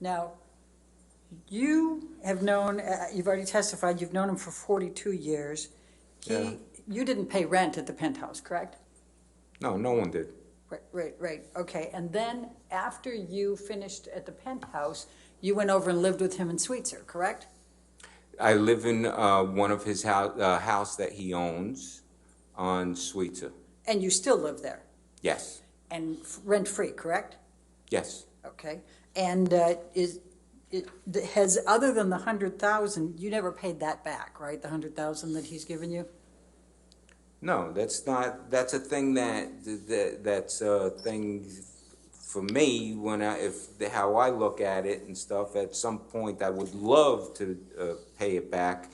Now, you have known, you've already testified, you've known him for 42 years. Yeah. You didn't pay rent at the penthouse, correct? No, no one did. Right, okay. And then after you finished at the penthouse, you went over and lived with him in Sweetser, correct? I live in one of his house that he owns on Sweetser. And you still live there? Yes. And rent-free, correct? Yes. Okay. And has, other than the 100,000, you never paid that back, right? The 100,000 that he's given you? No, that's not. That's a thing that's a thing for me when how I look at it and stuff. At some point, I would love to pay back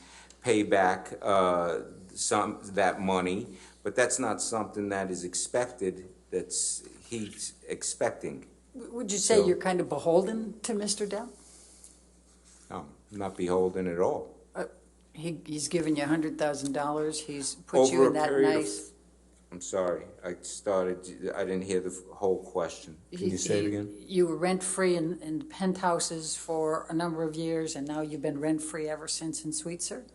some that money, but that's not something that is expected. He's expecting. Would you say So, you're kind of beholden to Mr. Depp? no, I'm not beholden at all. He's given you $100,000. He's put you in that nice. I'm sorry. I didn't hear the whole question. Can you say it again? You were rent-free in penthouses for a number of years, and now you've been rent-free ever since in Sweetser?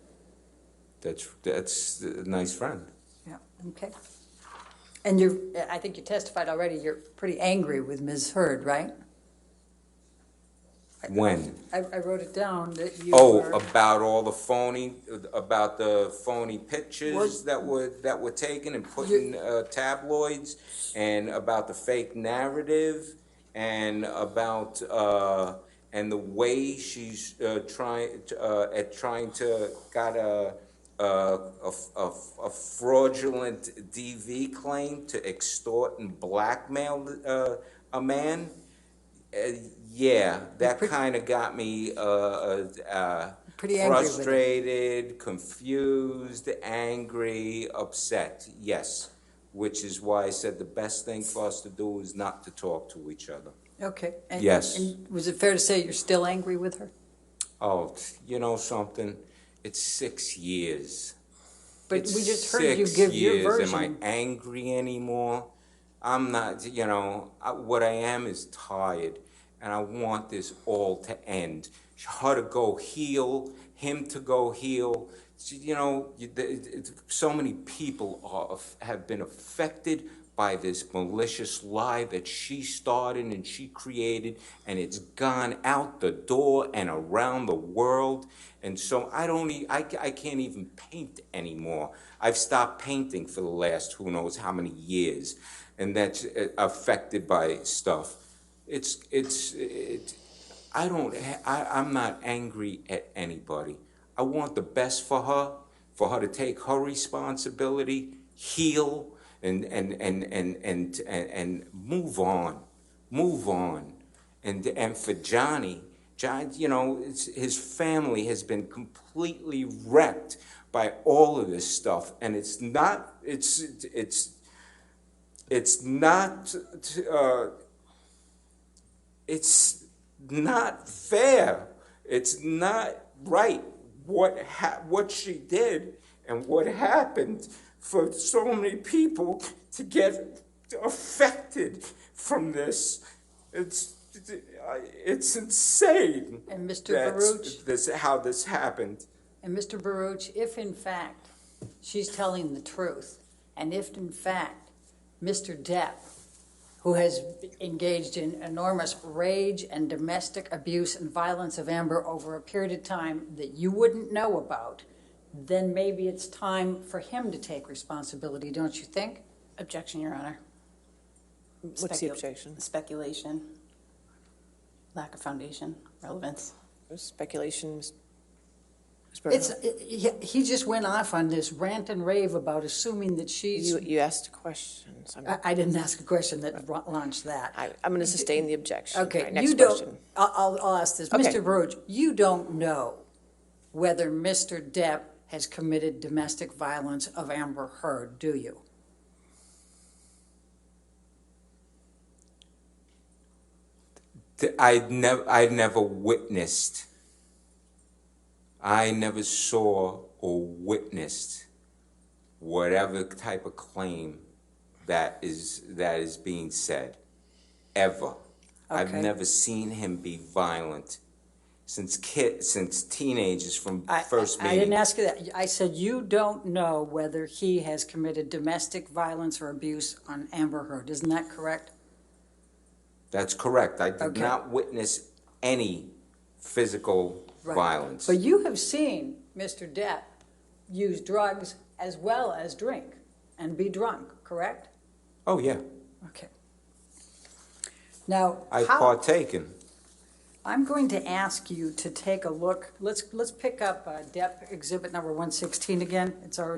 That's a nice friend. Yeah, okay. And I think you testified already, you're pretty angry with Ms. Heard, right? When? I wrote it down that you Oh, were. about the phony pictures that were taken and put in tabloids, and about the fake narrative, and about and the way she's trying to got a fraudulent DV claim to extort and blackmail a man. Yeah, that kind of got me Pretty angry with it. frustrated, confused, angry, upset. Yes, which is why I said the best thing for us to do is not to talk to each other. Okay. Yes. And was it fair to say you're still angry with her? Oh, you know something? It's 6 years. But It's we just heard you 6 give your years. version. Am I angry anymore? I'm not, what I am is tired, and I want this all to end. Her to go heal, him to go heal. So many people have been affected by this malicious lie that she started and she created, and it's gone out the door and around the world. And so I can't even paint anymore. I've stopped painting for the last who knows how many years, and that's affected by stuff. I'm not angry at anybody. I want the best for her to take her responsibility, heal, and move on. And for John, his family has been completely wrecked by all of this stuff, and it's not fair. It's not right what she did and what happened for so many people to get affected from this. It's insane. And Mr. Baruch, how this happened. And Mr. Baruch, if in fact she's telling the truth, and if in fact Mr. Depp, who has engaged in enormous rage and domestic abuse and violence of Amber over a period of time that you wouldn't know about, then maybe it's time for him to take responsibility, don't you think? Objection, Your Honor. What's the objection? Speculation, lack of foundation, relevance. Speculation. He just went off on this rant and rave about assuming that she's. You asked questions. I didn't ask a question that launched that. I'm going to sustain the objection. Okay, Right, next you question. don't. I'll ask this, Okay. Mr. Baruch. You don't know whether Mr. Depp has committed domestic violence of Amber Heard, do you? I never witnessed. I never saw or witnessed whatever type of claim that is being said, ever. I've Okay. never seen him be violent since teenagers from I first I didn't meeting. ask you that. I said you don't know whether he has committed domestic violence or abuse on Amber Heard. Isn't that correct? That's correct. I did Okay. not witness any physical Right. violence. But you have seen Mr. Depp use drugs as well as drink and be drunk, correct? Oh, yeah. Okay. Now, I've how, partaken. I'm going to ask you to take a look. Let's pick up Depp Exhibit number 116 again. It's already